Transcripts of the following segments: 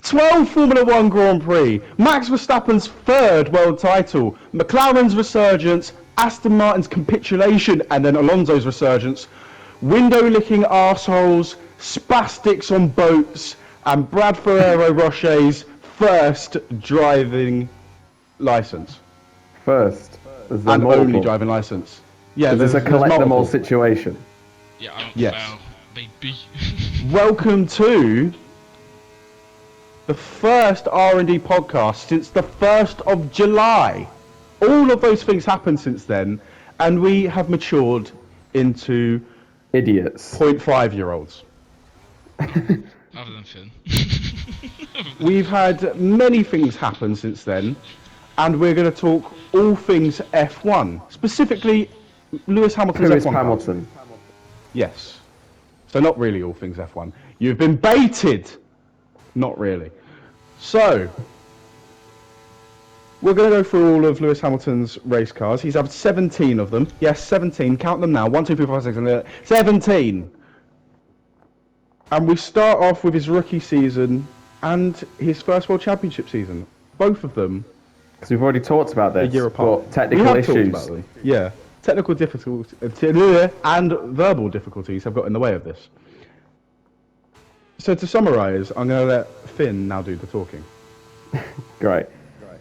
12 Formula One Grand Prix, Max Verstappen's third world title, McLaren's resurgence, Aston Martin's capitulation, and then Alonso's resurgence, window-licking arseholes, spastics on boats, and Brad Ferrero Rocher's first driving license. First, is there And multiple? only driving license. Yeah, Is this a collect them all situation? Yeah, I don't Yes. fail, baby. Welcome to the first R&D podcast since the 1st of July. All of those things happened since then, and we have matured into Idiots. 0.5-year-olds. Other than Finn. We've had many things happen since then, and we're going to talk all things F1, specifically Lewis Hamilton's Lewis F1 car. Hamilton. Yes. So not really all things F1. You've been baited. Not really. So, we're going to go through all of Lewis Hamilton's race cars. He's had 17 of them. Yes, 17. Count them now. 1, 2, 3, 4, 5, 6, 7, 17. And we start off with his rookie season and his first World Championship season. Both of them Because we've already talked about a this. year apart. But technical We have talked issues. about them. Yeah. Technical difficulties and verbal difficulties have got in the way of this. So to summarise, I'm going to let Finn now do the talking. Great.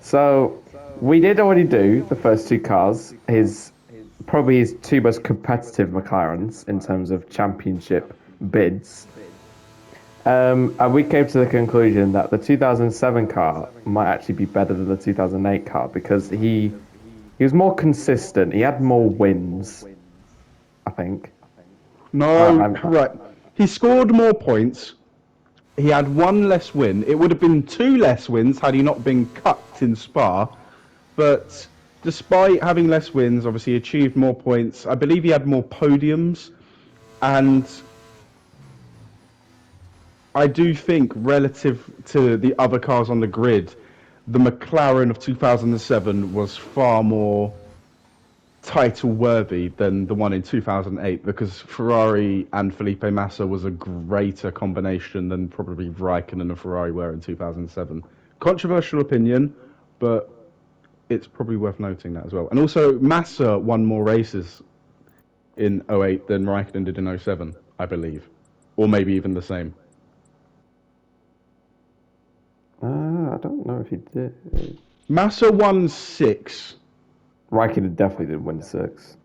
So we did already do the first two cars. Probably his two most competitive McLarens in terms of championship bids. And we came to the conclusion that the 2007 car might actually be better than the 2008 car because he was more consistent. He had more wins, I think. No, I'm- right. He scored more points. He had one less win. It would have been 2 less wins had he not been cut in Spa. But despite having less wins, obviously he achieved more points. I believe he had more podiums. And I do think relative to the other cars on the grid, the McLaren of 2007 was far more title worthy than the one in 2008 because Ferrari and Felipe Massa was a greater combination than probably Raikkonen and Ferrari were in 2007. Controversial opinion, but it's probably worth noting that as well. And also Massa won more races in 08 than Raikkonen did in 07, I believe. Or maybe even the same. I don't know if he did. Massa won 6 Raikkonen definitely didn't win 6.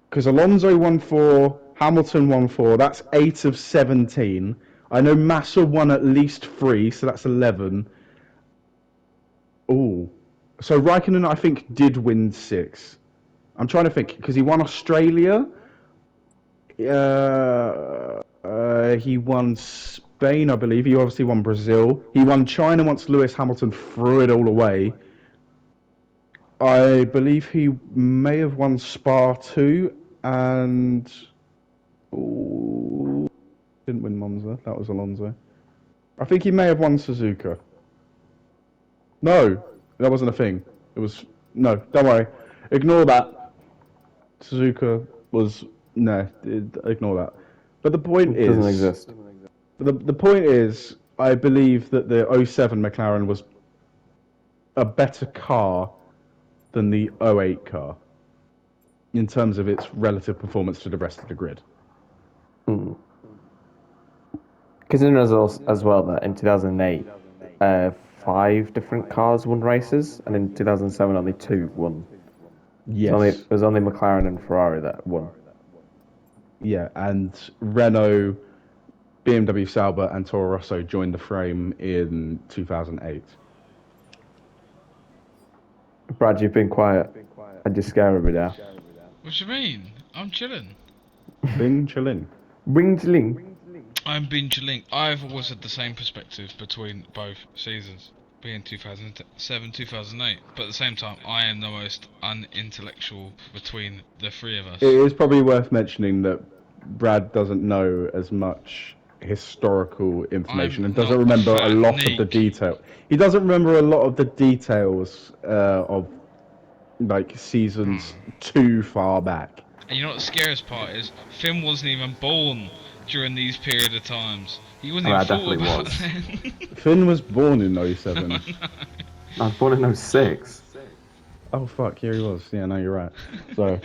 because Alonso won 4, Hamilton won 4. That's 8 of 17. I know Massa won at least 3, so that's 11. Ooh. So Raikkonen, I think, did win 6. I'm trying to think, because he won Australia. He won Spain, I believe. He obviously won Brazil. He won China once Lewis Hamilton threw it all away. I believe he may have won Spa too, and didn't win Monza. That was Alonso. I think he may have won Suzuka. No, that wasn't a thing. It was no. Don't worry. Ignore that. Suzuka was no. Ignore that. But the point is, Doesn't exist. the point is, I believe that the 07 McLaren was a better car than the 08 car in terms of its relative performance to the rest of the grid. Considering as well that in 2008, 5 different cars won races, and in 2007 only 2 won. Yes. It was only McLaren and Ferrari that won. Yeah, and Renault, BMW Sauber, and Toro Rosso joined the frame in 2008. Brad, you've been quiet. I just scare me now. What do you mean? I'm chilling. Bing chilling. Ring to ling. I'm been chilling. I've always had the same perspective between both seasons, being 2007, 2008. But at the same time, I am the most unintellectual between the three of us. It is probably worth mentioning that Brad doesn't know as much historical information I'm and doesn't not remember a fat lot of the Nick. detail. He doesn't remember a lot of the details of like seasons too far back. And you know what the scariest part is? Finn wasn't even born during these period of times. He wasn't I even definitely forward back was. then. Finn was born in 07. I was born in 06. Oh fuck, here he was. Yeah, no, you're right. So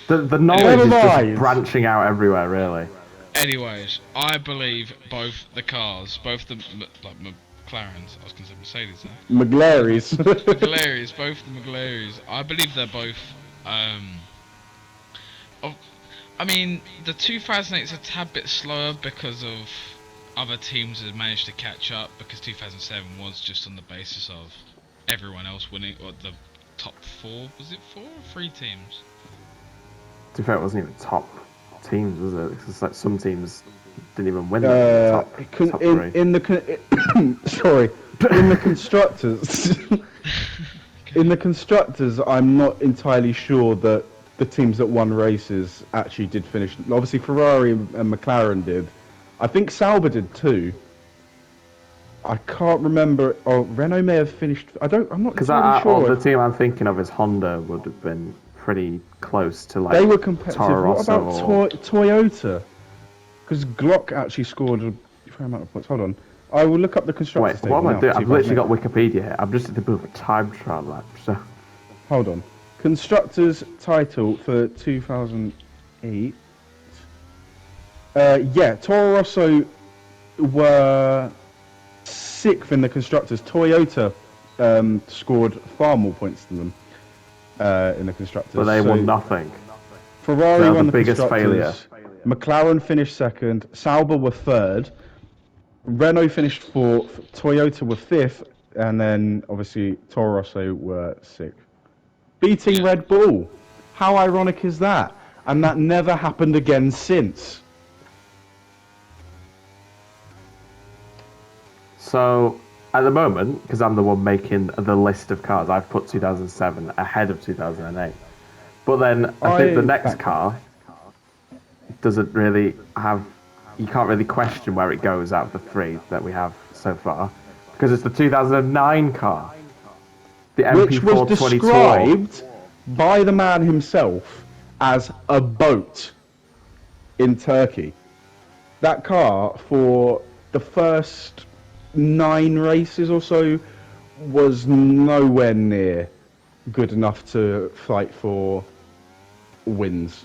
The knowledge Never is just mind. branching out everywhere, really. Anyways, I believe both the cars, both the like McLarens, I was going to say Mercedes there. McGlary's. McLarens, both the McLarens. I believe they're both. Of, I mean, the 2008 is a tad bit slower because of other teams that managed to catch up. Because 2007 was just on the basis of everyone else winning, or the top four. Was it 4 or 3 teams? To be fair, it wasn't even top teams, was it? It's just like some teams didn't even win the top three. Sorry, in the constructors. In the constructors, I'm not entirely sure that the teams that won races actually did finish. Obviously, Ferrari and McLaren did. I think Sauber did too. I can't remember. Oh, Renault may have finished. I'm not Because entirely sure. the team I'm thinking of is Honda would have been pretty close to like They were competitive. Toro What about Rosso or- Toyota? Because Glock actually scored a fair amount of points. Hold on. I will look up the constructors. Wait, what am I table doing? now, I've literally 2008. got Wikipedia here. I'm just in the middle of a time trial lap. So Hold on. Constructors title for 2008. Yeah, Toro Rosso were 6th in the constructors. Toyota scored far more points than them in the constructors. but they So won nothing. Ferrari That was won the the biggest constructors. McLaren finished 2nd. Sauber were 3rd. Renault finished 4th. Toyota were 5th. And then, obviously, Toro Rosso were 6th. Beating Red Bull. How ironic is that? And that never happened again since. So at the moment, because I'm the one making the list of cars, I've put 2007 ahead of 2008. But then I think the next car doesn't really have. You can't really question where it goes out of the 3 that we have so far, because it's the 2009 car, the Which was MP4 20 Tour. described by the man himself as a boat in Turkey. That car, for the first 9 races or so, was nowhere near good enough to fight for wins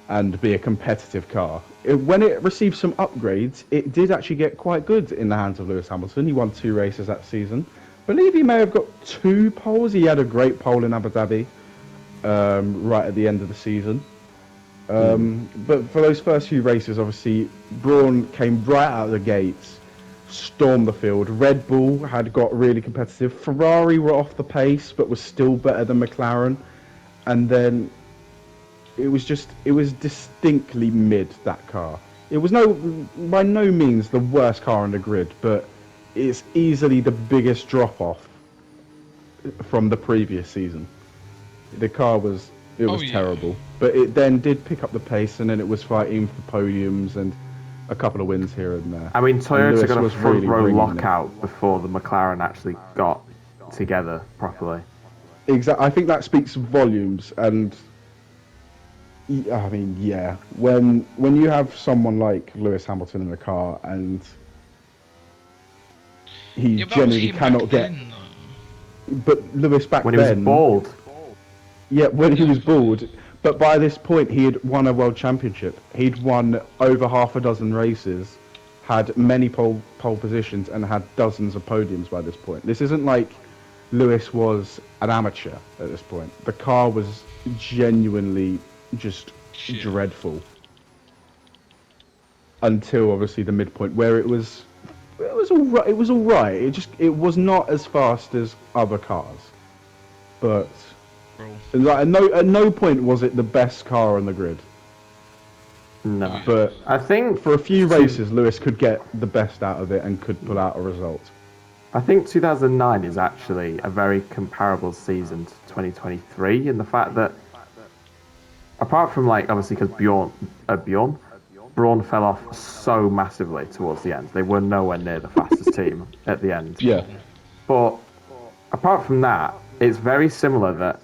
and be a competitive car. When it received some upgrades, it did actually get quite good in the hands of Lewis Hamilton. He won 2 races that season. I believe he may have got 2 poles. He had a great pole in Abu Dhabi right at the end of the season. But for those first few races, obviously, Brawn came right out of the gates, stormed the field. Red Bull had got really competitive. Ferrari were off the pace, but was still better than McLaren. And then it was distinctly mid, that car. It was by no means the worst car on the grid, but it's easily the biggest drop off from the previous season. The car was terrible, but it then did pick up the pace, and then it was fighting for podiums and a couple of wins here and there. I mean, And Toyota Lewis got a was front really row bringing it. lockout before the McLaren actually got together properly. Exactly. I think that speaks volumes, and I mean, yeah, when you have someone like Lewis Hamilton in the car and he Yeah, but that was generally him cannot back get, then, though. but Lewis back When he then, was bald. yeah, when he was bald, but by this point he had won a world championship. He'd won over half a dozen races, had many pole positions, and had dozens of podiums by this point. This isn't like Lewis was an amateur at this point. The car was genuinely just Shit. dreadful until obviously the midpoint where it was all right. It was all right. It was not as fast as other cars, but Bro. like at no point was it the best car on the grid. No. But I think for a few races, Lewis could get the best out of it and could pull out a result. I think 2009 is actually a very comparable season to 2023 in the fact that, apart from like obviously because Brawn fell off so massively towards the end. They were nowhere near the fastest team at the end. Yeah. But apart from that, it's very similar that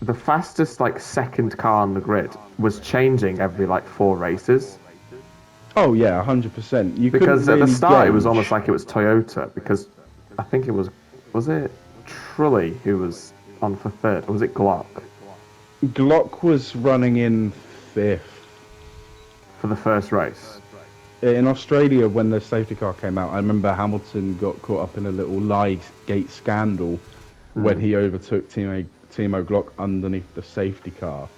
the fastest like second car on the grid was changing every like 4 races. Oh yeah, 100%. You couldn't Because at the really start it was gauge. almost like it was Toyota because I think it was it Trulli who was on for third or was it Glock Glock was running in fifth. for the first race? In Australia, when the safety car came out, I remember Hamilton got caught up in a little Gate scandal when he overtook Timo Glock underneath the safety car.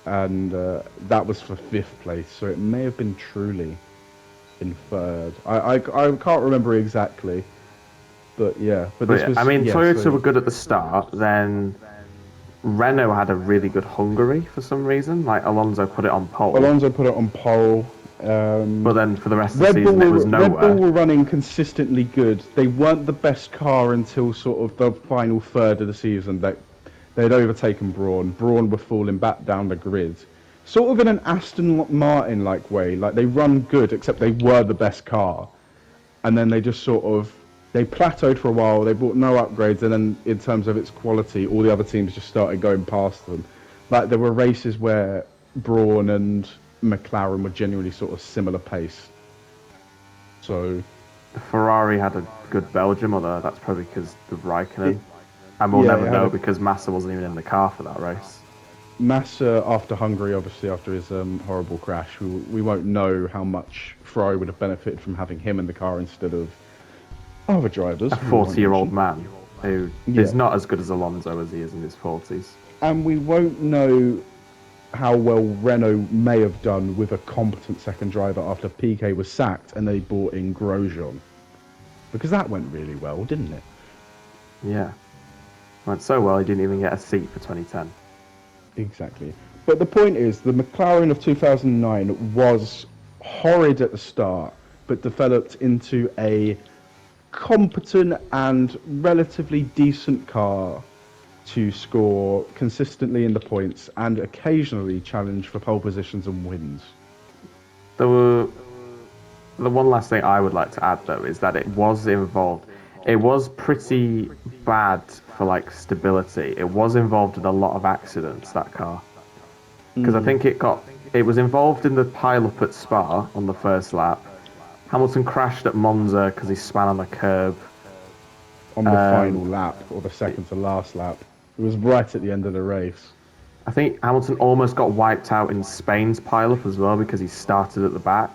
And that was for fifth place, so it may have been Truly in third. I can't remember exactly, but yeah. But But this yeah, was. I mean yeah, Toyota so- were good at the start, then Renault had a really good Hungary for some reason. Like Alonso put it on pole, Alonso put it on pole. but then for the rest of the Red season Bull, it was Red Bull nowhere. were running consistently good. They weren't the best car until sort of the final third of the season. They'd overtaken Brawn. Brawn were falling back down the grid, sort of in an Aston Martin like way. Like they run good, except they were the best car, and then they just sort of they plateaued for a while. They brought no upgrades, and then in terms of its quality, all the other teams just started going past them. Like there were races where Brawn and McLaren were genuinely sort of similar pace. So Ferrari had a good Belgium, although that's probably because of Raikkonen. And we'll yeah, never it had know a- because Massa wasn't even in the car for that race. Massa, after Hungary, obviously after his horrible crash, we won't know how much Ferrari would have benefited from having him in the car instead of other drivers. A 40-year-old man who is Yeah. not as good as Alonso as he is in his 40s. And we won't know how well Renault may have done with a competent second driver after Piquet was sacked and they brought in Grosjean. Because that went really well, didn't it? Yeah. Went so well he didn't even get a seat for 2010. Exactly. But the point is, the McLaren of 2009 was horrid at the start, but developed into a competent and relatively decent car to score consistently in the points and occasionally challenge for pole positions and wins. The one last thing I would like to add though is that it was involved. It was pretty bad for like stability. It was involved in a lot of accidents, that car, because I think it was involved in the pile-up at Spa on the first lap. Hamilton crashed at Monza because he span on the curb. On the final lap, or the second to last lap. It was right at the end of the race. I think Hamilton almost got wiped out in Spain's pile-up as well because he started at the back.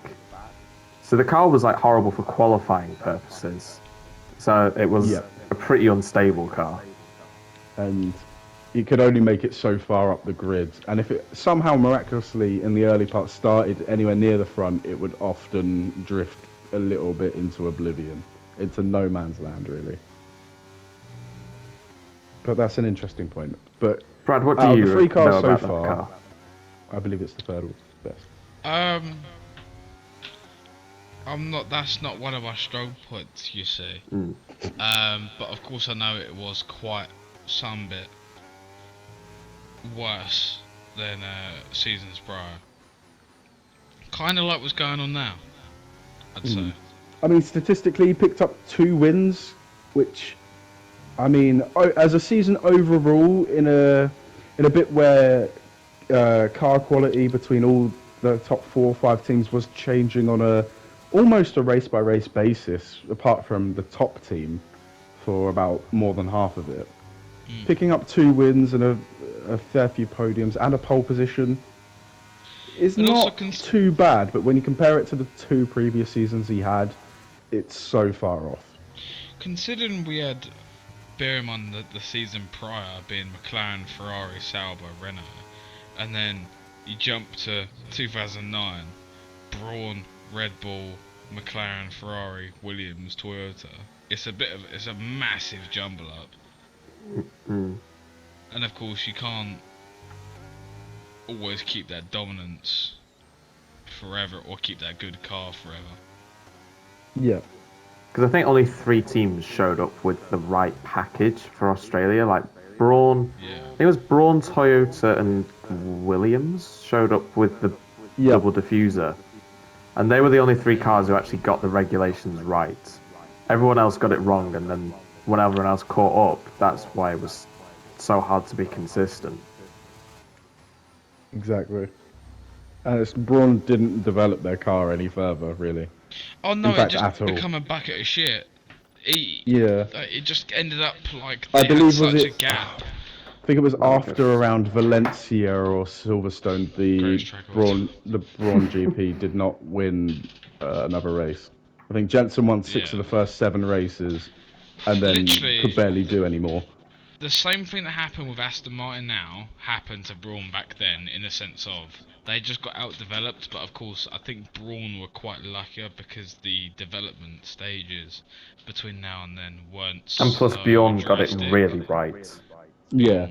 So the car was like horrible for qualifying purposes. So it was Yeah. a pretty unstable car. And it could only make it so far up the grid. And if it somehow miraculously in the early part started anywhere near the front, it would often drift a little bit into oblivion, into no man's land, really. But that's an interesting point. But Brad, what out do of you the three know cars so about that far, car? I believe it's the third one best. I'm not. That's not one of my strong points, you see. But of course, I know it was quite some bit worse than seasons prior. Kind of like what's going on now, I'd say. I mean, statistically, he picked up 2 wins, which, I mean, as a season overall, in a bit where car quality between all the top 4 or 5 teams was changing on almost a race by race basis, apart from the top team for about more than half of it. Picking up 2 wins and a fair few podiums and a pole position is And also not too bad, but when you compare it to the 2 previous seasons he had, it's so far off. Considering we had, bear in mind the season prior being McLaren, Ferrari, Sauber, Renault, and then you jump to 2009, Brawn, Red Bull, McLaren, Ferrari, Williams, Toyota. It's a massive jumble up. And of course you can't always keep that dominance forever or keep that good car forever. Yeah. Because I think only 3 teams showed up with the right package for Australia. Like Brawn, Yeah. I think it was Brawn, Toyota, and Williams showed up with the Yeah. double diffuser. And they were the only 3 cars who actually got the regulations right. Everyone else got it wrong, and then when everyone else caught up, that's why it was so hard to be consistent. Exactly. And Braun didn't develop their car any further, really. Oh no, In fact, it just at all. become a bucket of shit. Yeah. It just ended up like I they had believe was such a it. gap. I think it was Oh, after gosh. around Valencia or Silverstone, Greatest track of all time. The Braun GP did not win another race. I think Jensen won 6 of Yeah. the first 7 races, and then Literally- could barely do any more. The same thing that happened with Aston Martin now happened to Braun back then, in the sense of they just got outdeveloped. But of course, I think Braun were quite luckier because the development stages between now and then weren't And plus, so Bjorn got it drastic. really right. Yeah,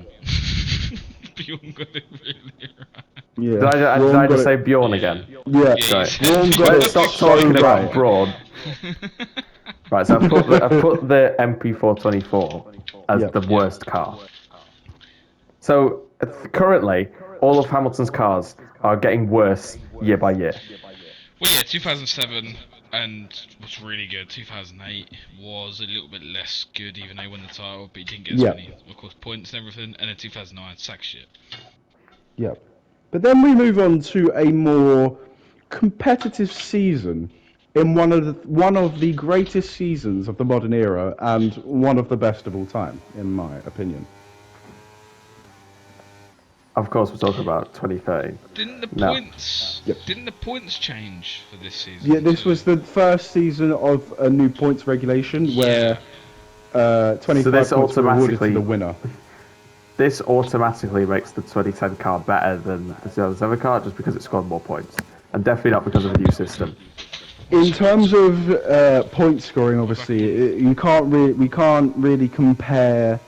Bjorn got it really right. yeah. Did I Braun just got say it- Bjorn Yeah. again? Yeah, Yeah, Right. Braun got Let's it stop so talking about right. Braun. Right, so I put the MP424 as Yep. the worst car. So currently, all of Hamilton's cars are getting worse year by year. Well, yeah, 2007 and was really good. 2008 was a little bit less good, even though he won the title, but he didn't get as Yeah. many, of course, points and everything. And then 2009, sack shit. Yep. But then we move on to a more competitive season in one of the greatest seasons of the modern era and one of the best of all time, in my opinion. Of course, we're talking about 2013. Didn't the No. points? Yep. Didn't the points change for this season? Yeah, this too? was the first season of a new points regulation where 25 So this points were awarded to automatically- the winner. This automatically makes the 2010 car better than the 2007 car just because it scored more points. And definitely not because of the new system. In terms of point scoring, obviously, we can't really compare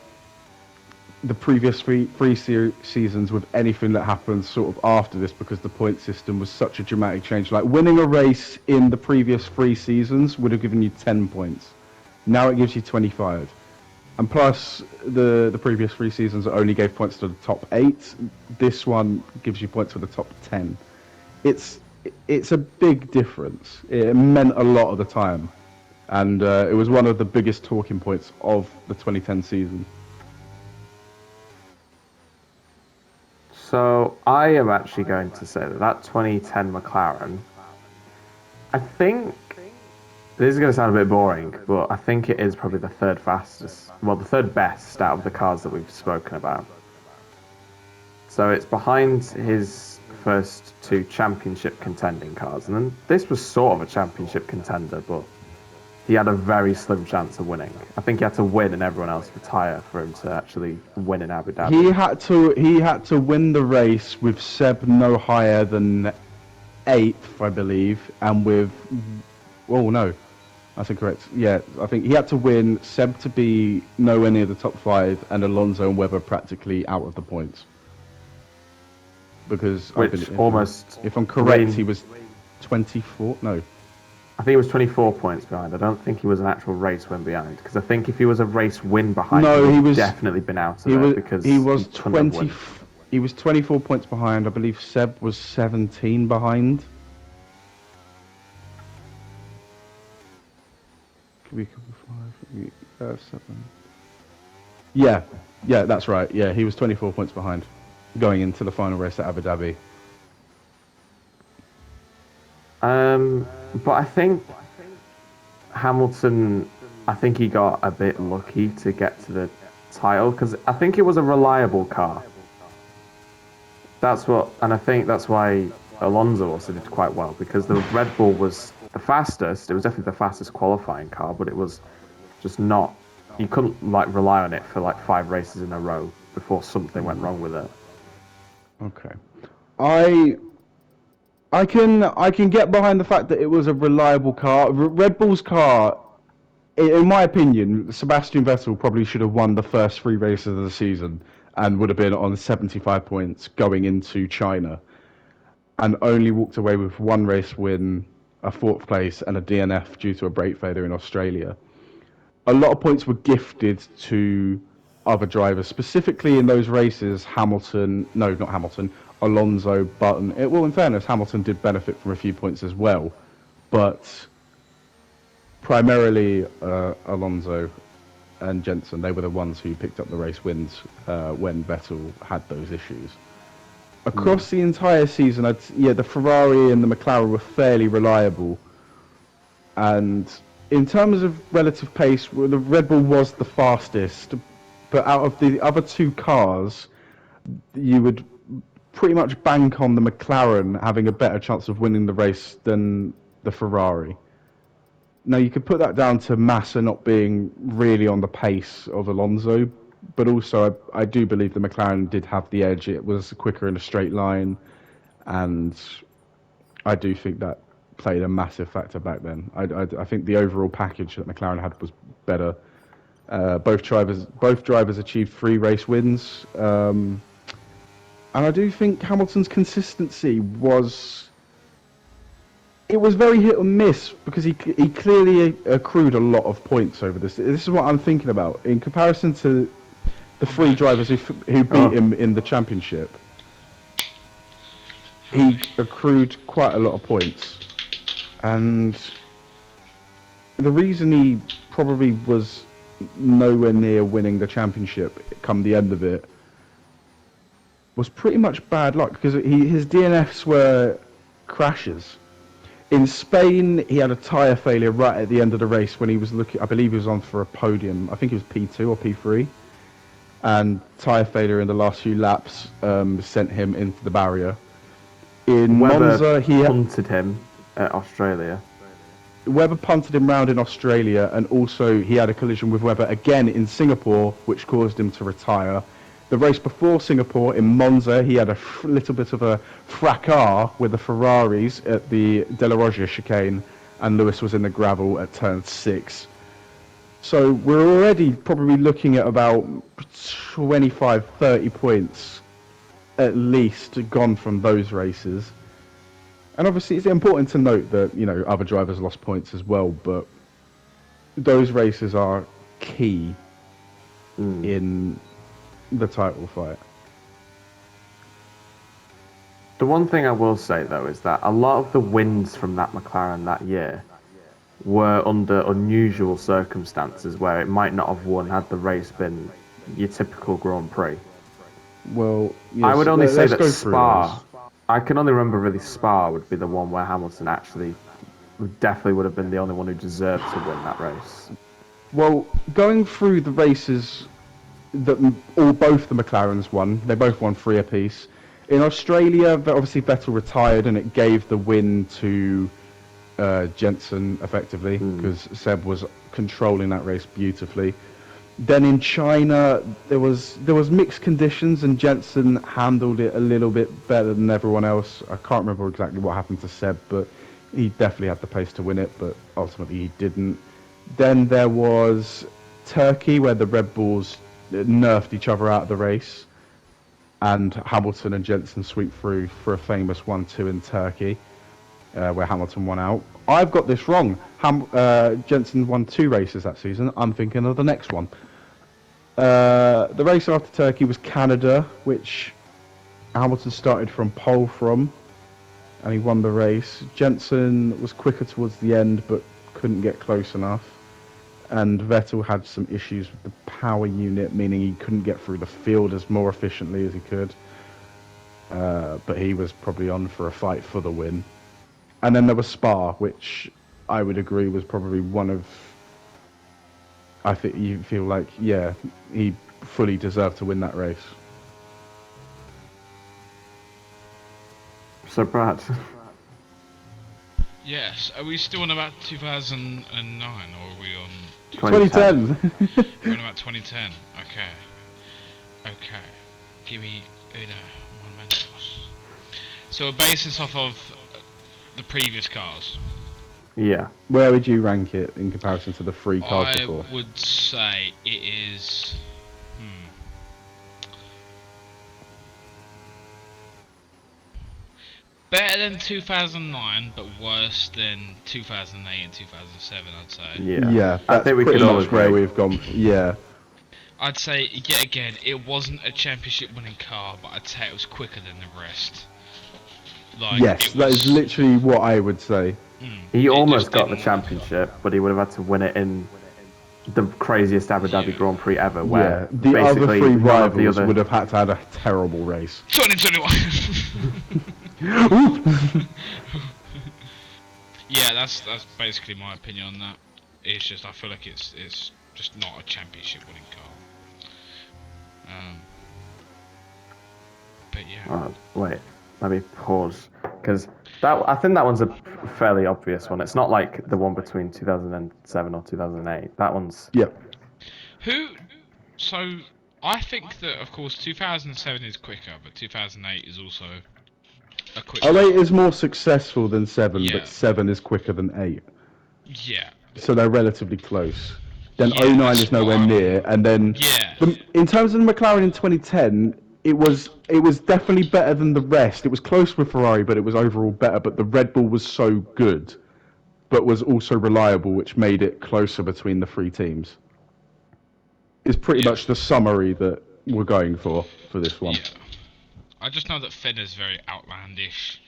the previous three seasons with anything that happened sort of after this, because the point system was such a dramatic change. Like winning a race in the previous 3 seasons would have given you 10 points. Now it gives you 25. And plus, the previous 3 seasons only gave points to the top 8. This one gives you points for the top 10. It's a big difference. It meant a lot at the time, and it was one of the biggest talking points of the 2010 season. So I am actually going to say that 2010 McLaren, I think, this is going to sound a bit boring, but I think it is probably the third fastest, well, the third best out of the cars that we've spoken about. So it's behind his first 2 championship contending cars, and then this was sort of a championship contender, but he had a very slim chance of winning. I think he had to win and everyone else retire for him to actually win in Abu Dhabi. He had to win the race with Seb no higher than 8th, I believe, and with, oh no, that's incorrect. Yeah, I think he had to win, Seb to be nowhere near the top 5, and Alonso and Webber practically out of the points. Because Which almost if I'm correct, win- he was 24. No, I think he was 24 points behind. I don't think he was an actual race win behind, because I think if he was a race win behind, No, he he would was- definitely been out of he it was because he was couldn't have 20. won. He was 24 points behind. I believe Seb was 17 behind. Could be a couple of 5, 7. Yeah, that's right. Yeah, he was 24 points behind, going into the final race at Abu Dhabi. But I think Hamilton, I think he got a bit lucky to get to the title, because I think it was a reliable car. And I think that's why Alonso also did quite well, because the Red Bull was the fastest. It was definitely the fastest qualifying car, but it was just not. You couldn't rely on it for 5 races in a row before something went wrong with it. Okay, I can get behind the fact that it was a reliable car. Red Bull's car, in my opinion, Sebastian Vettel probably should have won the first 3 races of the season and would have been on 75 points going into China, and only walked away with 1 race win, a 4th place, and a DNF due to a brake failure in Australia. A lot of points were gifted to other drivers, specifically in those races. Alonso, Button. Well, in fairness, Hamilton did benefit from a few points as well, but primarily Alonso and Jensen, they were the ones who picked up the race wins when Vettel had those issues. Across the entire season, the Ferrari and the McLaren were fairly reliable. And in terms of relative pace, well, the Red Bull was the fastest. But out of the other two cars, you would pretty much bank on the McLaren having a better chance of winning the race than the Ferrari. Now, you could put that down to Massa not being really on the pace of Alonso, but also I do believe the McLaren did have the edge. It was quicker in a straight line, and I do think that played a massive factor back then. I think the overall package that McLaren had was better. Both drivers achieved 3 race wins, and I do think Hamilton's consistency was very hit or miss because he clearly accrued a lot of points over this. This is what I'm thinking about in comparison to the 3 drivers who beat him in the championship. He accrued quite a lot of points, and the reason he probably was nowhere near winning the championship come the end of it was pretty much bad luck because his DNFs were crashes. In Spain, he had a tyre failure right at the end of the race when he was looking. I believe he was on for a podium. I think it was P2 or P3, and tyre failure in the last few laps sent him into the barrier. In Monza, he punted him at Australia. Webber punted him round in Australia, and also he had a collision with Webber again in Singapore, which caused him to retire. The race before Singapore, in Monza, he had a little bit of a fracas with the Ferraris at the De La Roggia chicane, and Lewis was in the gravel at turn 6. So we're already probably looking at about 25, 30 points at least gone from those races. And obviously it's important to note that, other drivers lost points as well, but those races are key in the title fight. The one thing I will say, though, is that a lot of the wins from that McLaren that year were under unusual circumstances where it might not have won had the race been your typical Grand Prix. Well, yes, I would only say that go Spa, I can only remember really Spa would be the one where Hamilton actually definitely would have been the only one who deserved to win that race. Well, going through the races that both the McLarens won, they both won 3 apiece. In Australia, obviously Vettel retired and it gave the win to Jensen effectively because Seb was controlling that race beautifully. Then in China, there was mixed conditions and Jensen handled it a little bit better than everyone else. I can't remember exactly what happened to Seb, but he definitely had the pace to win it, but ultimately he didn't. Then there was Turkey, where the Red Bulls nerfed each other out of the race, and Hamilton and Jensen sweep through for a famous 1-2 in Turkey, where Hamilton won out. I've got this wrong. Jensen won 2 races that season. I'm thinking of the next one. The race after Turkey was Canada, which Hamilton started from pole from, and he won the race. Jensen was quicker towards the end, but couldn't get close enough. And Vettel had some issues with the power unit, meaning he couldn't get through the field as more efficiently as he could. But he was probably on for a fight for the win. And then there was Spa, which I would agree was probably one of... I think you feel like, yeah, he fully deserved to win that race. So, Brad... Yes, are we still on about 2009 or are we on 2010. We're on about 2010. Okay. Give me one minute. So we're basing this off of the previous cars. Yeah. Where would you rank it in comparison to the 3 cars before? I would say it is. Better than 2009, but worse than 2008 and 2007, I'd say. Yeah, I think we could all agree. where we've gone. Yeah. I'd say, yet again, it wasn't a championship winning car, but I'd say it was quicker than the rest. Yes, that is literally what I would say. He almost got the championship, but he would have had to win it in the craziest Abu Dhabi Grand Prix ever, where Yeah, the other basically three none of the rivals other would have had to have a terrible race. 2021. Yeah, that's basically my opinion on that. It's just I feel like it's just not a championship winning car. But yeah. wait, let me pause because I think that one's a fairly obvious one. It's not like the one between 2007 or 2008. That one's Yep. So I think that of course 2007 is quicker, but 2008 is also a quick. 08 is more successful than 7, Yeah. but 7 is quicker than 8. Yeah. So they're relatively close. Then Yeah, 09 that's is nowhere what near, and then Yeah. in terms of the McLaren in 2010, it was definitely better than the rest. It was close with Ferrari, but it was overall better. But the Red Bull was so good, but was also reliable, which made it closer between the three teams. Is pretty Yeah. much the summary that we're going for this one. Yeah. I just know that Finn is very outlandish.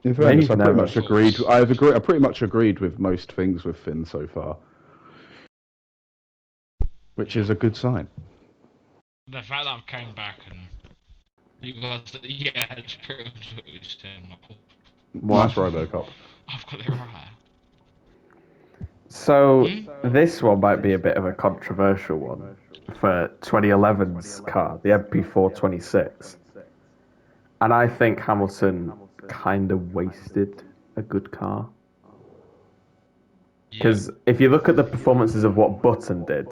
In fairness, Me? I pretty No. much agreed. I pretty much agreed with most things with Finn so far, which is a good sign. The fact that I've came back and you guys, yeah, it's pretty much what you're saying. Nice RoboCop. I've got it right. So this one might be a bit of a controversial one for 2011's car, the MP426. And I think Hamilton kind of wasted a good car. Because if you look at the performances of what Button did,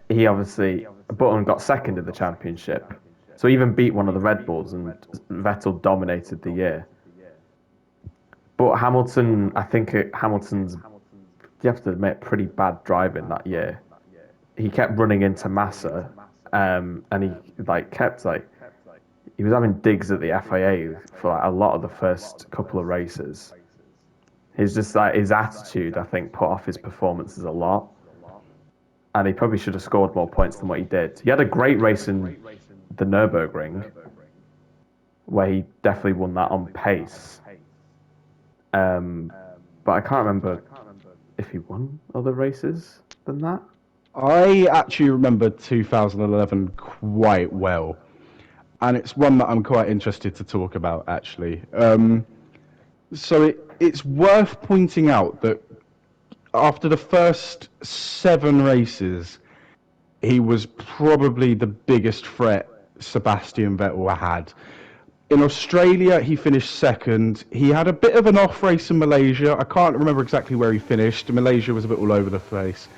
Button got second in the championship. So he even beat one of the Red Bulls, and Vettel dominated the year. But Hamilton, Hamilton's, you have to admit, pretty bad driving that year. He kept running into Massa, and he he was having digs at the FIA for a lot of the first couple of races. His attitude, I think, put off his performances a lot, and he probably should have scored more points than what he did. He had a great race in the Nürburgring, where he definitely won that on pace. But I can't remember if he won other races than that. I actually remember 2011 quite well, and it's one that I'm quite interested to talk about, actually. So it's worth pointing out that after the first 7 races, he was probably the biggest threat Sebastian Vettel had. In Australia, he finished second. He had a bit of an off race in Malaysia. I can't remember exactly where he finished. Malaysia was a bit all over the place.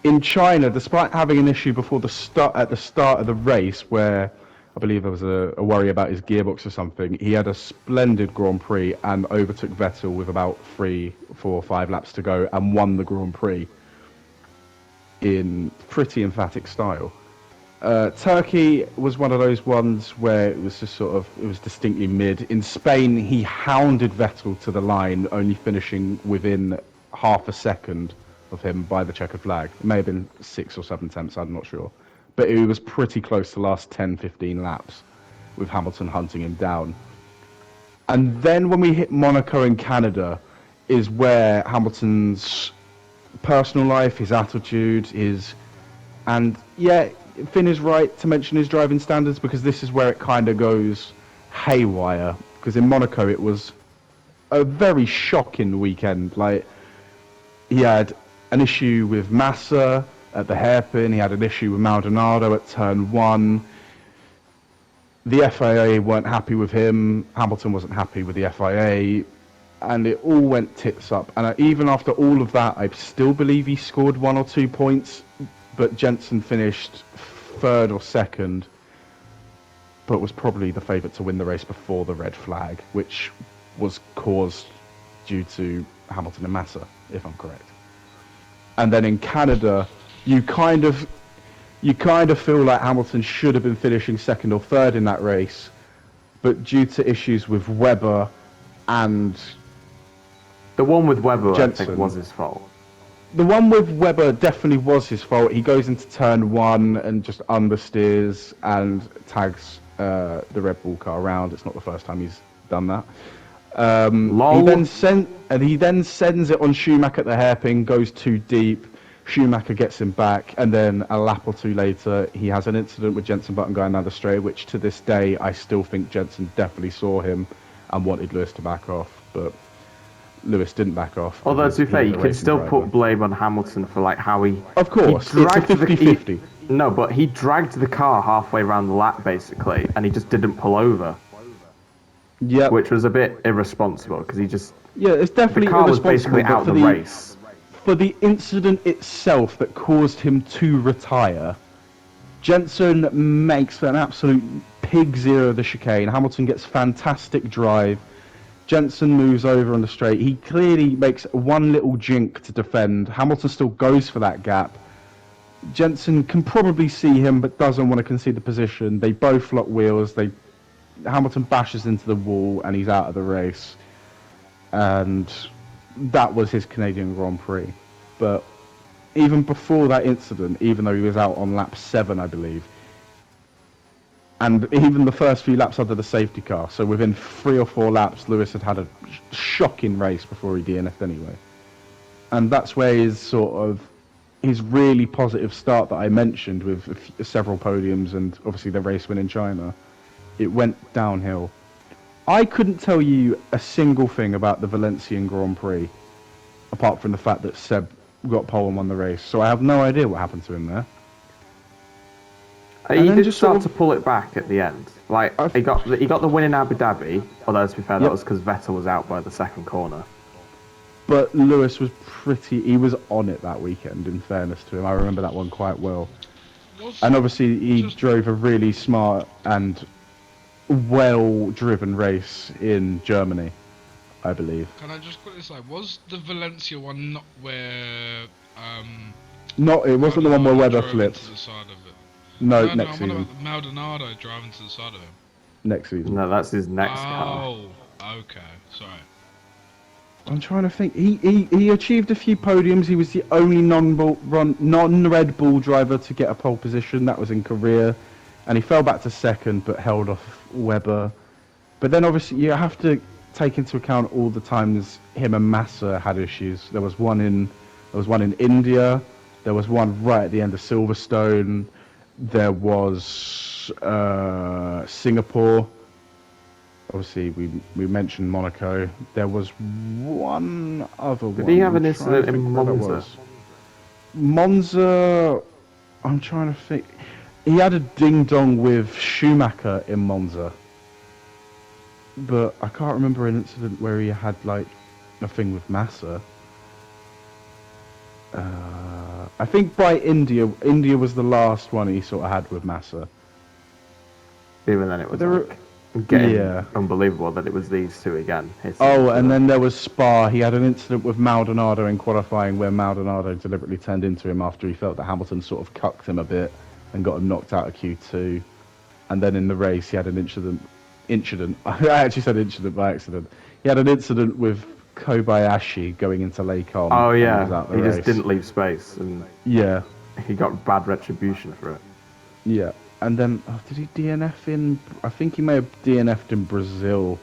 In China, despite having an issue at the start of the race, where I believe there was a worry about his gearbox or something, he had a splendid Grand Prix and overtook Vettel with about 3, 4, 5 laps to go and won the Grand Prix in pretty emphatic style. Turkey was one of those ones where it was distinctly mid. In Spain, he hounded Vettel to the line, only finishing within half a second of him by the checkered flag. It may have been 6 or 7 attempts, I'm not sure. But it was pretty close to the last 10, 15 laps, with Hamilton hunting him down. And then when we hit Monaco and Canada, is where Hamilton's personal life, his attitude, Finn is right to mention his driving standards, because this is where it kind of goes haywire. Because in Monaco, it was a very shocking weekend. Like, he had an issue with Massa at the hairpin. He had an issue with Maldonado at turn 1. The FIA weren't happy with him. Hamilton wasn't happy with the FIA. And it all went tits up. And even after all of that, I still believe he scored 1 or 2 points. But Jensen finished 3rd or 2nd, but was probably the favourite to win the race before the red flag, which was caused due to Hamilton and Massa, if I'm correct. And then in Canada, you kind of feel like Hamilton should have been finishing 2nd or 3rd in that race, but due to issues with Webber and the one with Webber, Jensen, I think, was his fault. The one with Webber definitely was his fault. He goes into turn 1 and just understeers and tags the Red Bull car around. It's not the first time he's done that. Lol. He then sends it on Schumacher at the hairpin, goes too deep. Schumacher gets him back, and then a lap or two later, he has an incident with Jenson Button going down the straight, which to this day I still think Jenson definitely saw him and wanted Lewis to back off, but Lewis didn't back off. Although because to be he fair, was you a can racing still driver. put blame on Hamilton for like how he. Of course, he it's a dragged the- 50-50. No, but he dragged the car halfway around the lap basically, and he just didn't pull over, Yeah, which was a bit irresponsible because he just. yeah, it's The definitely car was irresponsible, basically but out for of the race. For the incident itself that caused him to retire, Jenson makes an absolute pig zero of the chicane. Hamilton gets fantastic drive. Jenson moves over on the straight. He clearly makes one little jink to defend. Hamilton still goes for that gap. Jenson can probably see him, but doesn't want to concede the position. They both lock wheels. Hamilton bashes into the wall, and he's out of the race. And that was his Canadian Grand Prix. But even before that incident, even though he was out on lap 7, I believe, and even the first few laps under the safety car, so within 3 or 4 laps, Lewis had a shocking race before he DNF'd anyway. And that's where his really positive start that I mentioned with several podiums and obviously the race win in China, it went downhill. I couldn't tell you a single thing about the Valencian Grand Prix, apart from the fact that Seb got pole and won the race, so I have no idea what happened to him there. He then did just start sort to of- pull it back at the end. Like he got the win in Abu Dhabi. Although to be fair, that Yep. was because Vettel was out by the second corner. But Lewis was he was on it that weekend, in fairness to him. I remember that one quite well. And obviously he drove a really smart and well-driven race in Germany, I believe. Can I just quickly say, was the Valencia one not where It wasn't the one where Webber drove flipped. into the side of it? No, No, next I'm on season. about Maldonado driving to the side of him. Next season. No, that's his next car. Oh, okay, sorry. I'm trying to think. He achieved a few podiums. He was the only non-Red Bull driver to get a pole position. That was in Korea, and he fell back to second, but held off Webber. But then obviously you have to take into account all the times him and Massa had issues. There was one in India. There was one right at the end of Silverstone. There was Singapore. Obviously, we mentioned Monaco. There was one other one. Did he have an I'm trying to incident in think where that Monza? was. Monza, I'm trying to think. He had a ding-dong with Schumacher in Monza. But I can't remember an incident where he had, like, a thing with Massa. I think by India was the last one he sort of had with Massa. Even then, it was there were- getting Yeah. unbelievable that it was these two again. Oh, and then there was Spa. He had an incident with Maldonado in qualifying where Maldonado deliberately turned into him after he felt that Hamilton sort of cucked him a bit and got him knocked out of Q2. And then in the race, he had an incident. I actually said incident by accident. He had an incident with Kobayashi going into Lake On. Oh and yeah, was out the he race. just didn't leave space, and Yeah, he got bad retribution for it. yeah. And then, did he DNF in... I think he may have DNF'd in Brazil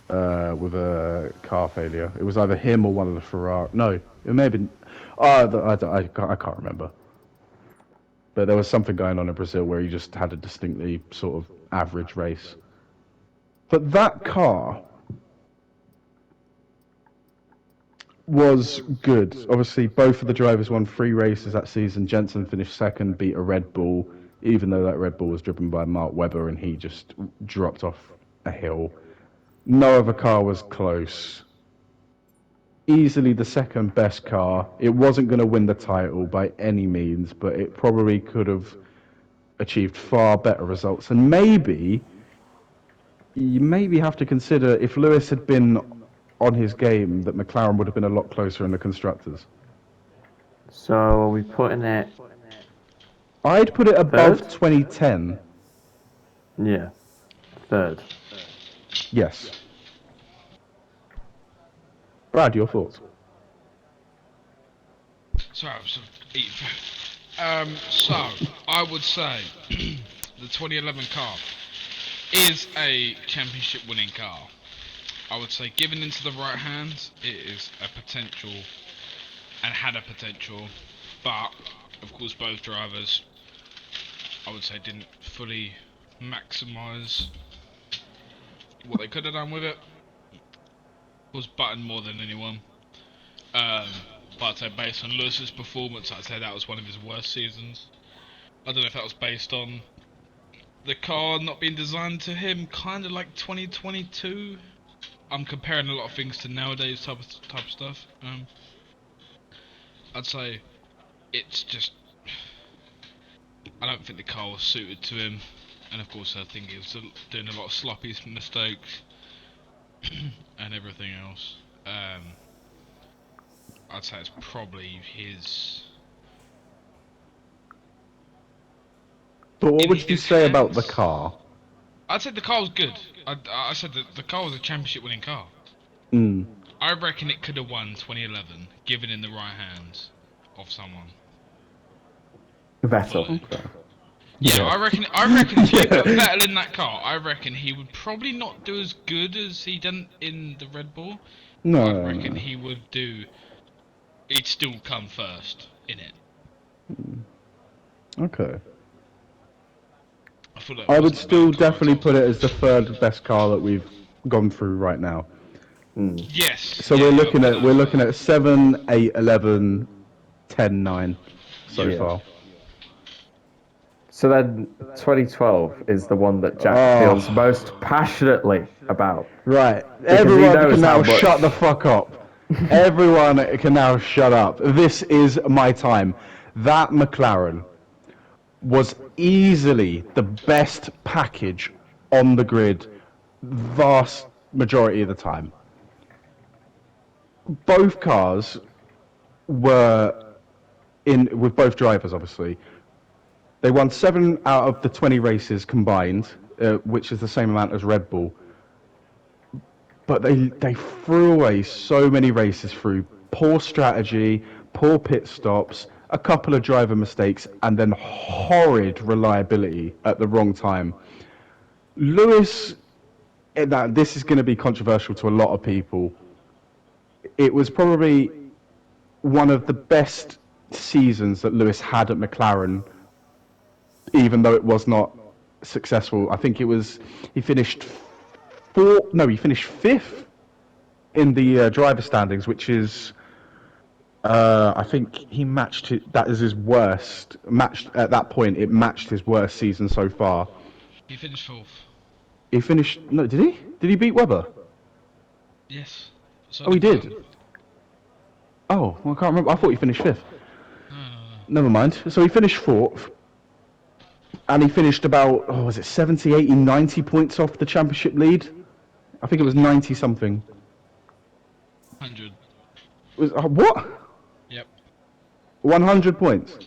with a car failure. It was either him or one of the Ferrari. No, it may have been... I can't remember. But there was something going on in Brazil where he just had a distinctly sort of average race. But that car was good. Obviously, both of the drivers won 3 races that season. Jenson finished second, beat a Red Bull, even though that Red Bull was driven by Mark Webber and he just dropped off a hill. No other car was close. Easily the second best car. It wasn't going to win the title by any means, but it probably could have achieved far better results. And maybe you have to consider if Lewis had been on his game, that McLaren would have been a lot closer in the constructors. So are we putting it? I'd put it above Third? 2010. Yeah, third. Yes. Brad, your thoughts? Sorry, I'm sort of eating food. So, I would say the 2011 car is a championship winning car. I would say, given into the right hands, it is a potential, and had a potential, but of course both drivers, I would say, didn't fully maximise what they could have done with it. Was Button more than anyone. But I'd say based on Lewis's performance, I'd say that was one of his worst seasons. I don't know if that was based on the car not being designed to him, kind of like 2022. I'm comparing a lot of things to nowadays type of stuff. I'd say it's just, I don't think the car was suited to him, and of course I think he was doing a lot of sloppy mistakes and everything else. I'd say it's probably his. But what In would you his say about the hands? car? I'd say the car was good. I said that the car was a championship winning car. Mm. I reckon it could have won 2011, given in the right hands of someone. Vettel. Fully. Okay. Yeah, Yeah. I reckon if you put Vettel in that car, I reckon he would probably not do as good as he done in the Red Bull. No, I no, reckon no. he would do. He'd still come first in it. Okay. I feel like I it would wasn't a still bad car at definitely all. put it as the third best car that we've gone through right now. Yes. So yeah, we're yeah, looking I'll at put we're that looking as at 7, 8, 11, 10, 9 so Yeah. far. So then 2012 is the one that Jack Oh. feels most passionately about. Right. he Everyone knows can how now much- shut the fuck up. Everyone can now shut up. This is my time. That McLaren was easily the best package on the grid vast majority of the time. Both cars were in with both drivers, obviously. They won 7 out of the 20 races combined, which is the same amount as Red Bull. But they threw away so many races through poor strategy, poor pit stops, a couple of driver mistakes, and then horrid reliability at the wrong time. Lewis, this is going to be controversial to a lot of people. It was probably one of the best seasons that Lewis had at McLaren, even though it was not successful. I think he finished he finished 5th in the driver standings, which is, I think he matched it. That is his worst matched at that point. It matched his worst season so far. He finished fourth. He finished. No, did he? Did he beat Webber? Yes. So Oh, he did. Button. Oh, well, I can't remember. I thought he finished 5th. No. Never mind. So he finished 4th. And he finished about, was it 70, 80, 90 points off the championship lead? I think it was 90 something. 100. What? Yep. 100 points.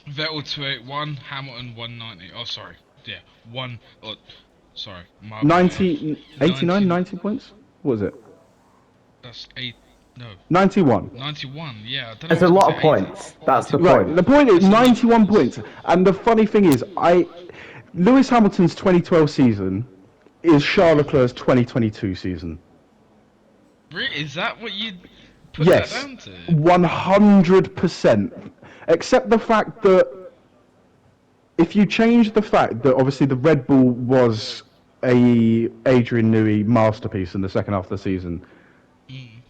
Vettel 281, Hamilton 190. Oh, sorry. Yeah, one. Oh, sorry. My 90, 89, 90. 90 points? What was it? That's 8. No. 91. 91. Yeah. I don't know It's a if I lot was of gonna say points. That's the Right, point. the point is 91 points. And the funny thing is, Lewis Hamilton's 2012 season is Charles Leclerc's 2022 season. Really? Is that what you put Yes, that down to? 100%. Except the fact that if you change the fact that obviously the Red Bull was a Adrian Newey masterpiece in the second half of the season.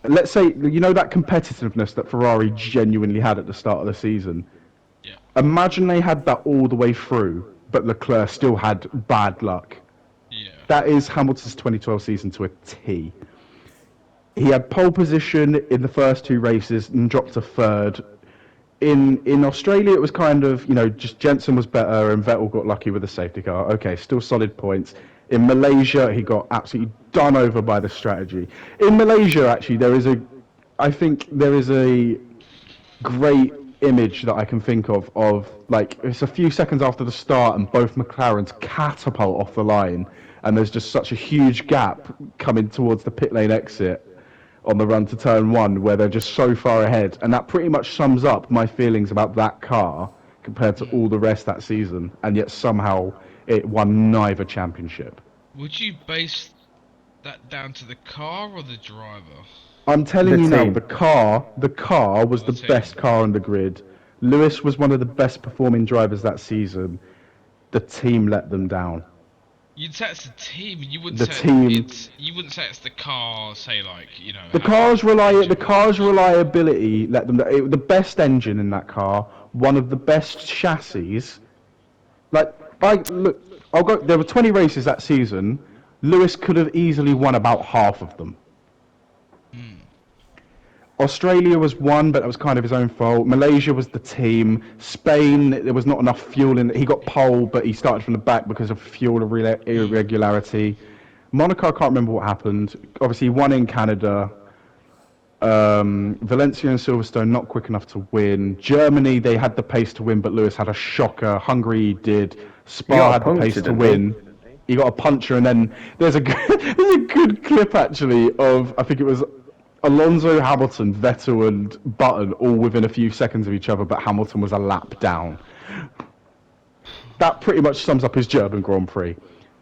Let's say, you know, that competitiveness that Ferrari genuinely had at the start of the season. Yeah. Imagine they had that all the way through, but Leclerc still had bad luck. Yeah. That is Hamilton's 2012 season to a T. He had pole position in the first 2 races and dropped to 3rd. In Australia, it was kind of, you know, just Jensen was better and Vettel got lucky with the safety car. Okay, still solid points. In Malaysia, he got absolutely done over by the strategy. In Malaysia, actually, I think there is a great image that I can think of, like, it's a few seconds after the start and both McLarens catapult off the line and there's just such a huge gap coming towards the pit lane exit on the run to turn 1 where they're just so far ahead, and that pretty much sums up my feelings about that car compared to all the rest that season, and yet somehow it won neither championship. Would you base that down to the car or the driver? I'm telling The you now, team. the car was Or the the team? best car on the grid. Lewis was one of the best performing drivers that season. The team let them down. You'd say it's the team. You wouldn't The say team, it's. You wouldn't say it's the car. Say like the how car's engine the car's performance. reliability let them. The best engine in that car, one of the best chassis. Like I look, I'll go. There were 20 races that season. Lewis could have easily won about half of them. Hmm. Australia was one, but that was kind of his own fault. Malaysia was the team. Spain, there was not enough fuel in. He got pole, but he started from the back because of fuel irregularity. Monaco, I can't remember what happened. Obviously, he won in Canada. Valencia and Silverstone not quick enough to win. Germany, they had the pace to win, but Lewis had a shocker. Hungary did. He Spa got a had the puncture, pace to didn't he? win. He got a puncher, and then there's a good, there's a good clip actually of I think it was Alonso, Hamilton, Vettel, and Button all within a few seconds of each other, but Hamilton was a lap down. That pretty much sums up his German Grand Prix.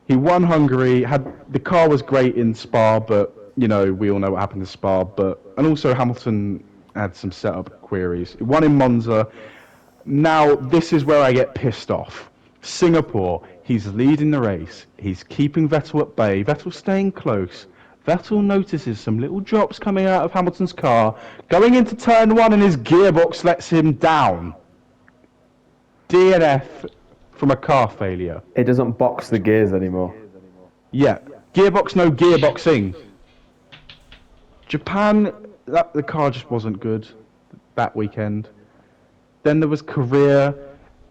He won Hungary. Had the car was great in Spa, but we all know what happened in Spa. And also Hamilton had some setup queries. He won in Monza. Now this is where I get pissed off. Singapore, he's leading the race. He's keeping Vettel at bay. Vettel's staying close. Vettel notices some little drops coming out of Hamilton's car. Going into turn one, and his gearbox lets him down. DNF from a car failure. It doesn't box the gears anymore. Yeah, gearbox, no gearboxing. Japan, the car just wasn't good that weekend. Then there was Korea.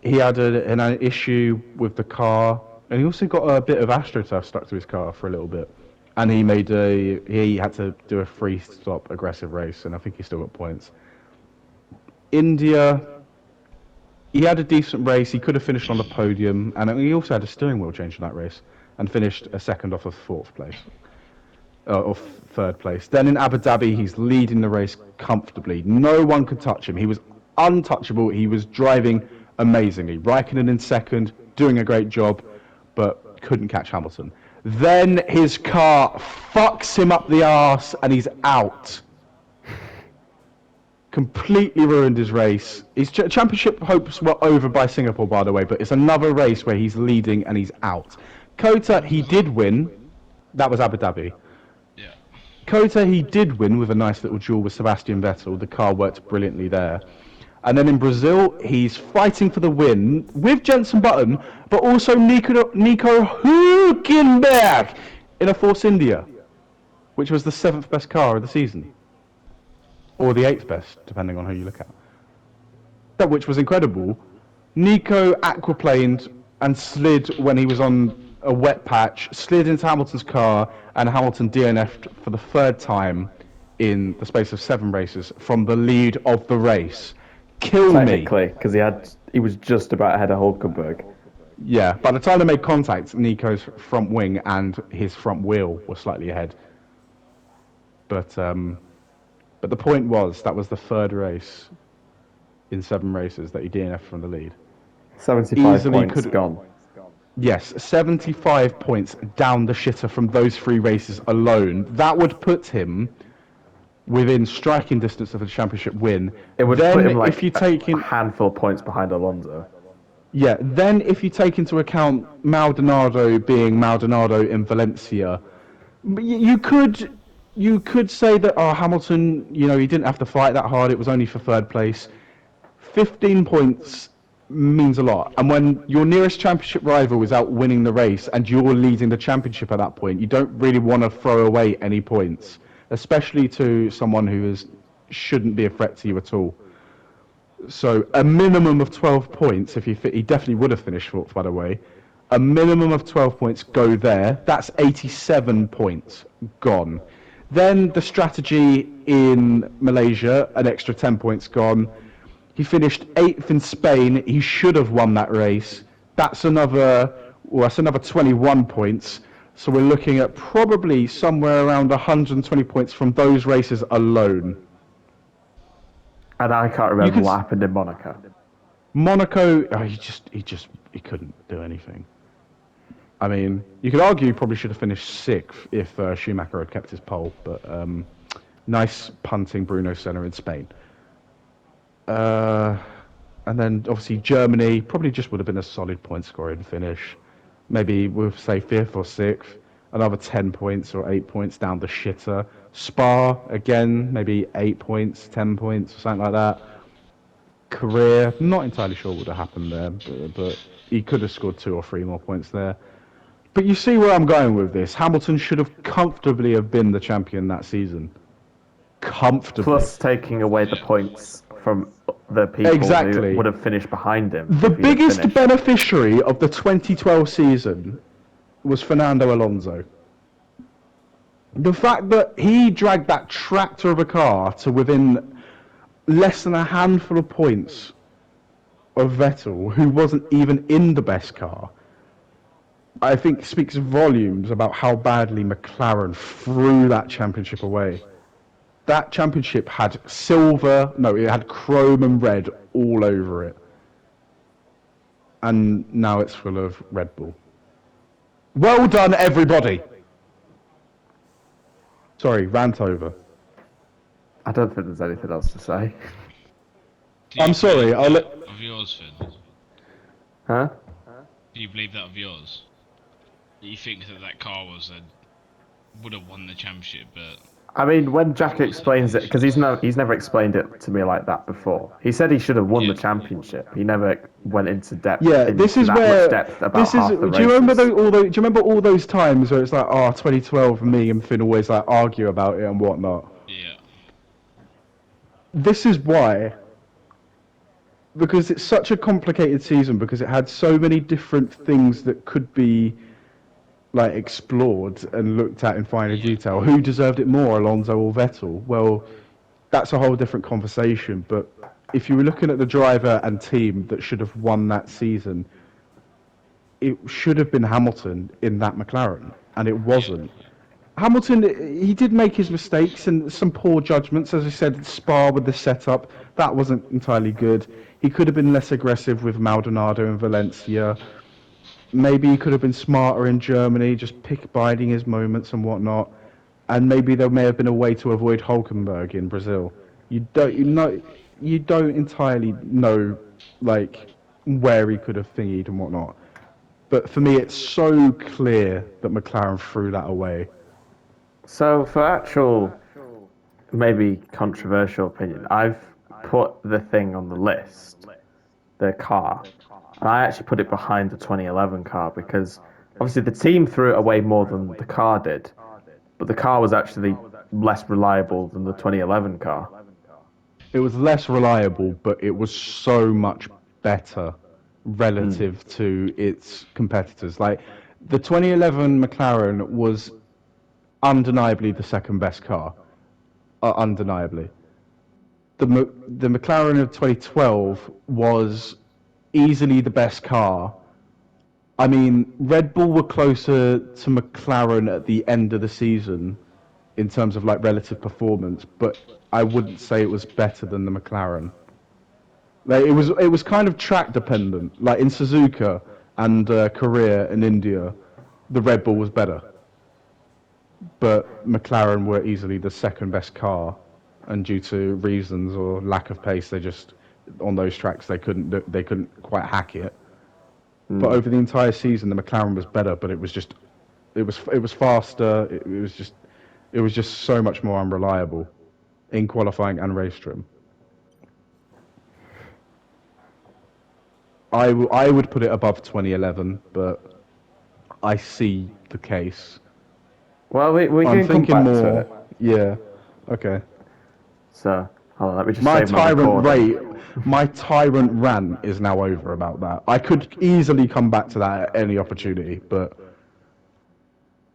He had an issue with the car, and he also got a bit of AstroTurf stuck to his car for a little bit. And he had to do a free stop aggressive race, and I think he still got points. India, he had a decent race. He could have finished on the podium, and he also had a steering wheel change in that race, and finished a second off of fourth place, or third place. Then in Abu Dhabi, he's leading the race comfortably. No one could touch him. He was untouchable. He was driving amazingly. Raikkonen in second, doing a great job, but couldn't catch Hamilton. Then his car fucks him up the arse, and he's out. Completely ruined his race. His championship hopes were over by Singapore, by the way, but it's another race where he's leading and he's out. Kota, he did win. That was Abu Dhabi. Yeah. Kota, he did win with a nice little duel with Sebastian Vettel. The car worked brilliantly there. And then in Brazil, he's fighting for the win with Jenson Button, but also Nico Hülkenberg in a Force India, which was the 7th best car of the season. Or the 8th best, depending on who you look at. That which was incredible. Nico aquaplaned and slid when he was on a wet patch, slid into Hamilton's car, and Hamilton DNF'd for the 3rd time in the space of 7 races from the lead of the race. Kill me. Technically, because he was just about ahead of Hulkenberg. Yeah, by the time they made contact, Nico's front wing and his front wheel were slightly ahead. But the point was, that was the 3rd race in 7 races that he DNF'd from the lead. 75 Easily points gone. Yes, 75 points down the shitter from those 3 races alone. That would put him within striking distance of a championship win. It would then, put him like if you take in, a handful of points behind Alonso. yeah, then if you take into account Maldonado being Maldonado in Valencia, you could say that Hamilton, he didn't have to fight that hard. It was only for 3rd place. 15 points means a lot. And when your nearest championship rival is out winning the race and you're leading the championship at that point, you don't really want to throw away any points, especially to someone who shouldn't be a threat to you at all. So a minimum of 12 points, he definitely would have finished 4th, by the way. A minimum of 12 points go there. That's 87 points gone. Then the strategy in Malaysia, an extra 10 points gone. He finished 8th in Spain. He should have won that race. That's another 21 points. So we're looking at probably somewhere around 120 points from those races alone. And I can't remember what happened in Monaco. Monaco, he couldn't do anything. I mean, you could argue he probably should have finished sixth if Schumacher had kept his pole, but nice punting Bruno Senna in Spain. And then obviously Germany probably just would have been a solid point scoring finish. Maybe we'll say fifth or sixth, another 10 points or 8 points down the shitter. Spa, again, maybe 8 points, 10 points, or something like that. Korea, not entirely sure what would have happened there, but he could have scored 2 or 3 more points there. But you see where I'm going with this. Hamilton should have comfortably have been the champion that season. Comfortably. Plus taking away the points from the people Exactly. who would have finished behind him. The if he'd have biggest finished. beneficiary of the 2012 season was Fernando Alonso. The fact that he dragged that tractor of a car to within less than a handful of points of Vettel, who wasn't even in the best car, I think speaks volumes about how badly McLaren threw that championship away. That championship had it had chrome and red all over it. And now it's full of Red Bull. Well done, everybody! Sorry, rant over. I don't think there's anything else to say. Do you I'm sorry, believe I'll that let... of yours, Finn? Huh? Do you believe that of yours? Do you think that car would have won the championship, but I mean, when Jack explains it, because he's never explained it to me like that before. He said he should have won the championship. He never went into depth. Yeah, into this is that where... much depth about This is... half the Do you remember races. do you remember all those times where it's like, 2012, me and Finn always like argue about it and whatnot? yeah, This is why. Because it's such a complicated season, because it had so many different things that could be like explored and looked at in finer detail. Who deserved it more, Alonso or Vettel? Well, that's a whole different conversation. But if you were looking at the driver and team that should have won that season, it should have been Hamilton in that McLaren, and it wasn't. Hamilton, he did make his mistakes and some poor judgments. As I said, Spa with the setup, that wasn't entirely good. He could have been less aggressive with Maldonado and Valencia. Maybe he could have been smarter in Germany, just biding his moments and whatnot. And maybe there may have been a way to avoid Hulkenberg in Brazil. You don't entirely know, like, where he could have thingied and whatnot. But for me, it's so clear that McLaren threw that away. So, for actual, maybe controversial opinion, I've put the thing on the list, the car, and I actually put it behind the 2011 car because obviously the team threw it away more than the car did, but the car was actually less reliable than the 2011 car. It was less reliable, but it was so much better relative to its competitors. Like, the 2011 McLaren was undeniably the second best car. Undeniably. The McLaren of 2012 was easily the best car. I mean, Red Bull were closer to McLaren at the end of the season in terms of like relative performance, but I wouldn't say it was better than the McLaren. Like, it was kind of track dependent. Like in Suzuka and Korea and India, the Red Bull was better, but McLaren were easily the second best car, and due to reasons or lack of pace, they just on those tracks they couldn't quite hack it. But over the entire season, the McLaren was better, but it was faster. It was just so much more unreliable in qualifying and race trim. I would put it above 2011, but I see the case. Well, we I'm can come thinking back more. to it. Yeah. Okay. So, hold on, let me just My save my recording. my tyrant rant is now over about that. I could easily come back to that at any opportunity, but